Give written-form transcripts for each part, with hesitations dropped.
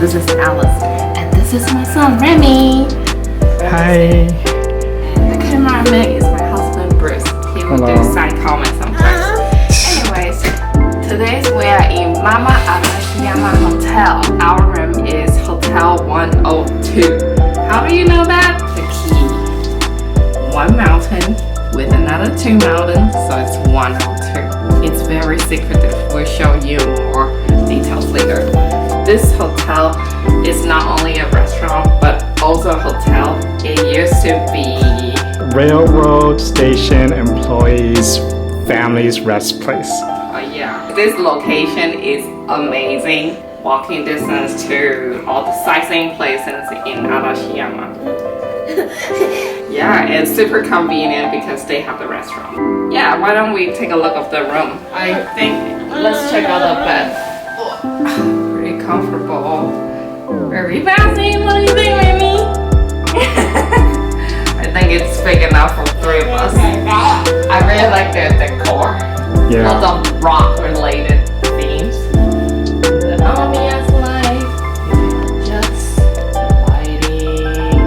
this is Alice, and this is my son Remy. Hi. And the cameraman is my husband Bruce. He will do side comments sometimes. Anyways, today we are in Mama Arashiyama Hotel. Our room is Hotel 102. How do you know that? The key. One mountain with another two mountains, so it's 102. It's very secretive. We'll show you more details later. This hotel is not only a restaurant but also a hotel. It used to be railroad station employees' families rest place. Oh yeah. This location is amazing. Walking distance to all the sightseeing places in Arashiyama. Yeah, it's super convenient because they have the restaurant. Yeah, why don't we take a look of the room? I think let's check out the bed. Oh, pretty comfortable. Very fancy. What do you think, Mimi? I think it's big enough for three of us. I really like the decor. Yeah. Lots of rock related themes. The ambiance light, just lighting.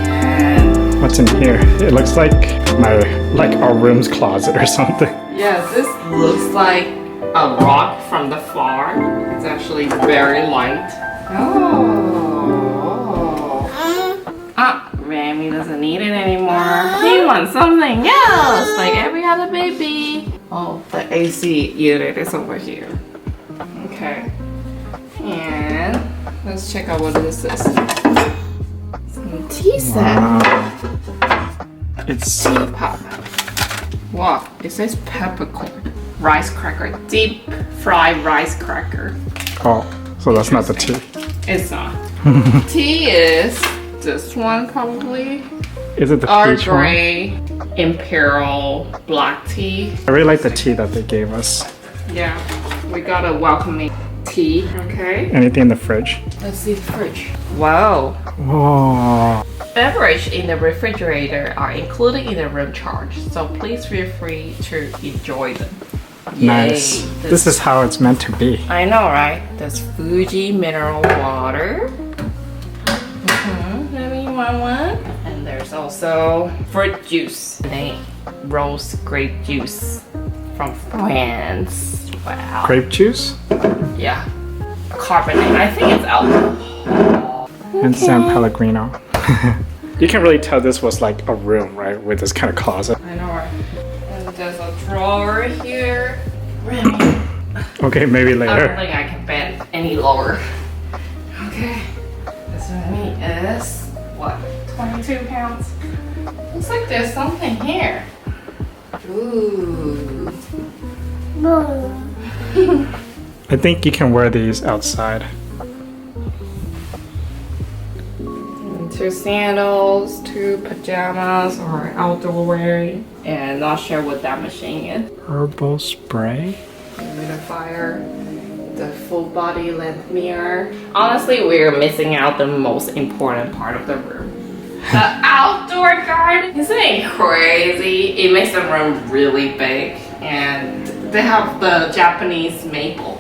And What's in here? It looks like our room's closet or something. yeah, this looks like a rock from the far. It's actually very light. Remy doesn't need it anymore. He wants something else, like every other baby. Oh, the AC unit is over here. Okay. And let's check out what this is. Some tea set. Wow. It's Teapot. Wow, it says peppercorn. Rice cracker. Deep fried rice cracker. so that's not the tea. It's not. Tea is this one probably. Is it the Our peach one? gray imperial black tea. I really like the tea that they gave us. Yeah, we got a welcoming tea. Okay. Anything in the fridge? Let's see the fridge. Wow. Whoa. Beverage in the refrigerator are included in the room charge, so please feel free to enjoy them. Nice. Yay. This is how it's meant to be. I know, right? There's Fuji mineral water. Let me want one. And there's also fruit juice. They rose grape juice from France. Wow. Grape juice Yeah. Carbonate. I think it's alcohol. and San Pellegrino. You can really tell this was like a room, right? With this kind of closet. I know, right? And there's a drawer here. Remy. Okay, maybe I don't later. think I can bend any lower. Okay. This Remy is what? 22 pounds? Looks like there's something here. Ooh. I think you can wear these outside. Two sandals, two pajamas, or outdoor wearing. And not sure what that machine is. Herbal spray. Humidifier, the full body length mirror. Honestly, we're missing out the most important part of the room. The outdoor garden. Isn't it crazy? It makes the room really big. And they have the Japanese maple.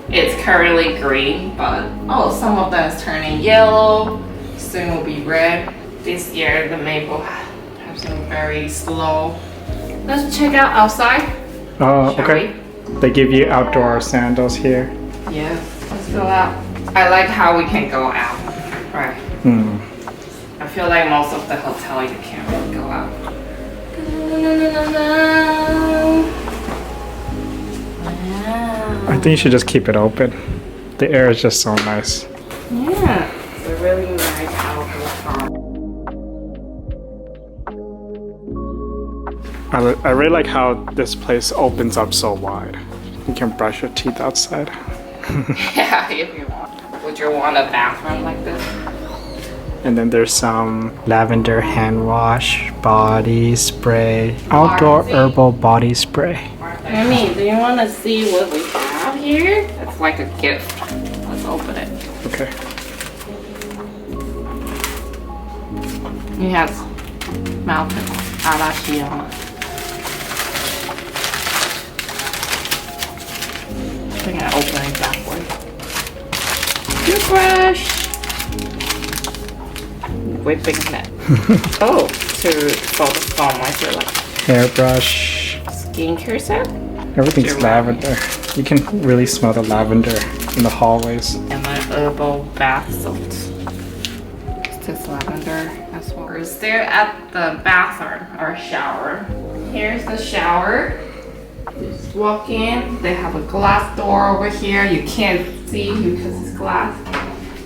It's currently green, but some of them is turning yellow. Soon will be red. This year the maple has been very slow. Let's check out outside. Oh, Shall okay. They give you outdoor sandals here. Yeah, let's go out. I like how we can go out. Right. I feel like most of the hotel you can't really go out. Wow. I think you should just keep it open. The air is just so nice. Yeah, it's a really nice outdoor car. I really like how this place opens up so wide. You can brush your teeth outside. Yeah, if you want. Would you want a bathroom like this? And then there's some lavender hand wash, body spray, outdoor herbal body spray. Mimi, do you want to see what we have here? It's like a gift. Let's open it. Okay. It has mountain Arashiyama. I think I open it that way. toothbrush, whipping net. Oh, for the foam, I feel like. Hairbrush. Skincare set. Everything's lavender. You can really smell the lavender in the hallways. And my herbal bath salts. Is this lavender as well? We're still at the bathroom or shower. Here's the shower. Just walk in. They have a glass door over here. You can't see because it's glass.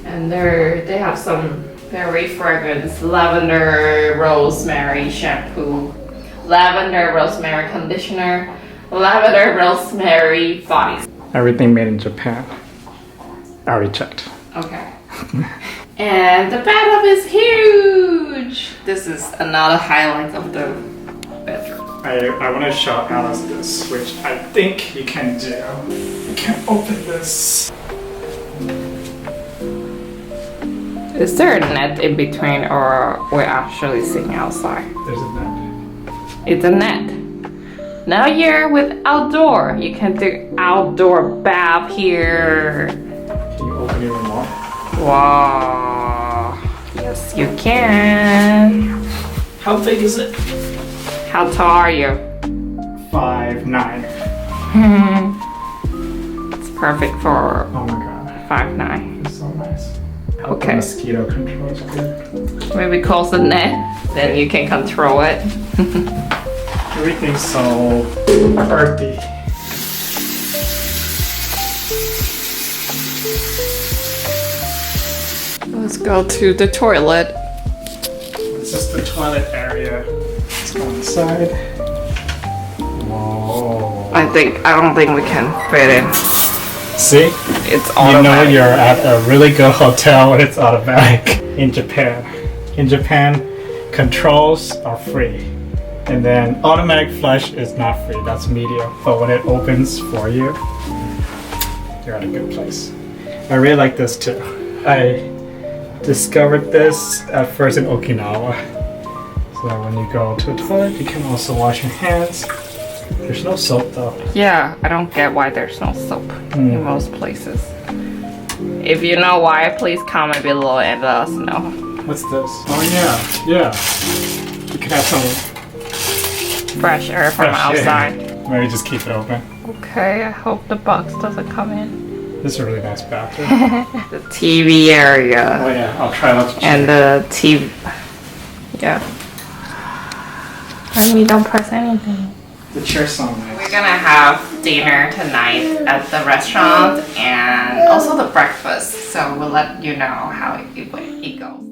And they have some very fragrance lavender rosemary shampoo, lavender rosemary conditioner, lavender rosemary body. Everything made in Japan. I already checked. Okay. And the bathtub is huge. This is another highlight of the bedroom. I want to show Alice this, which I think you can do. You can open this. Is there a net in between, or we're actually sitting outside? There's a net. It's a net. Now you're with outdoor. You can do outdoor bath here. Can you open it more? Wow. Yes, you can. How big is it? How tall are you? 5'9". It's perfect for Oh my god. 5'9". It's so nice. Hope Okay. the mosquito control is good. Maybe close the net, then you can control it. Everything's so earthy. Let's go to the toilet. This is the toilet area. Let's go inside. Whoa. I don't think we can fit in. See? It's You know automatic. you're at a really good hotel when it's automatic. In Japan. In Japan, controls are free. And then automatic flush is not free. That's medium. But when it opens for you, you're at a good place. I really like this too. I discovered this at first in Okinawa. So that when you go to the toilet, you can also wash your hands. There's no soap though. Yeah, I don't get why there's no soap in most places. If you know why, please comment below and let us know. What's this? Oh yeah. You can have some Fresh air from fresh air. outside. Maybe just keep it open. Okay, I hope the bugs doesn't come in. This is a really nice bathroom. The TV area. Oh yeah, I'll try not to And the TV. Yeah. Maybe don't press anything. The chair's so nice. We're gonna have dinner tonight at the restaurant and also the breakfast. So we'll let you know how it goes.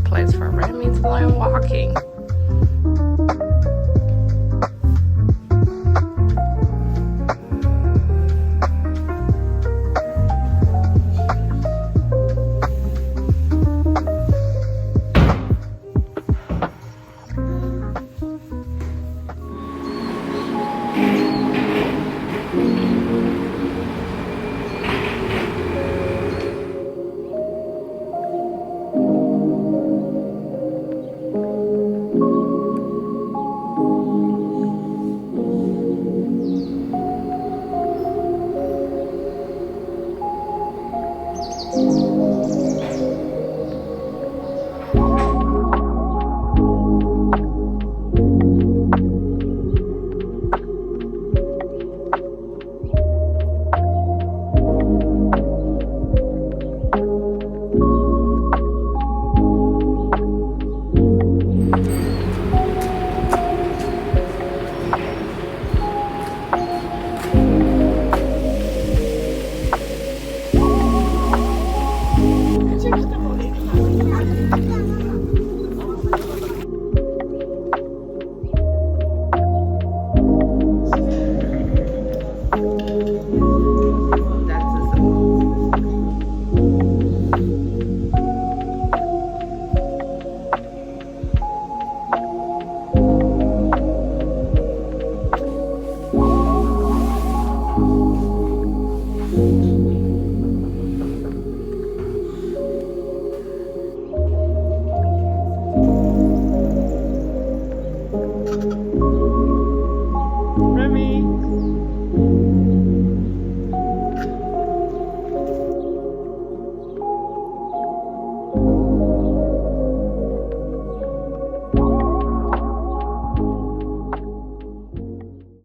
place for Remy to learn walking.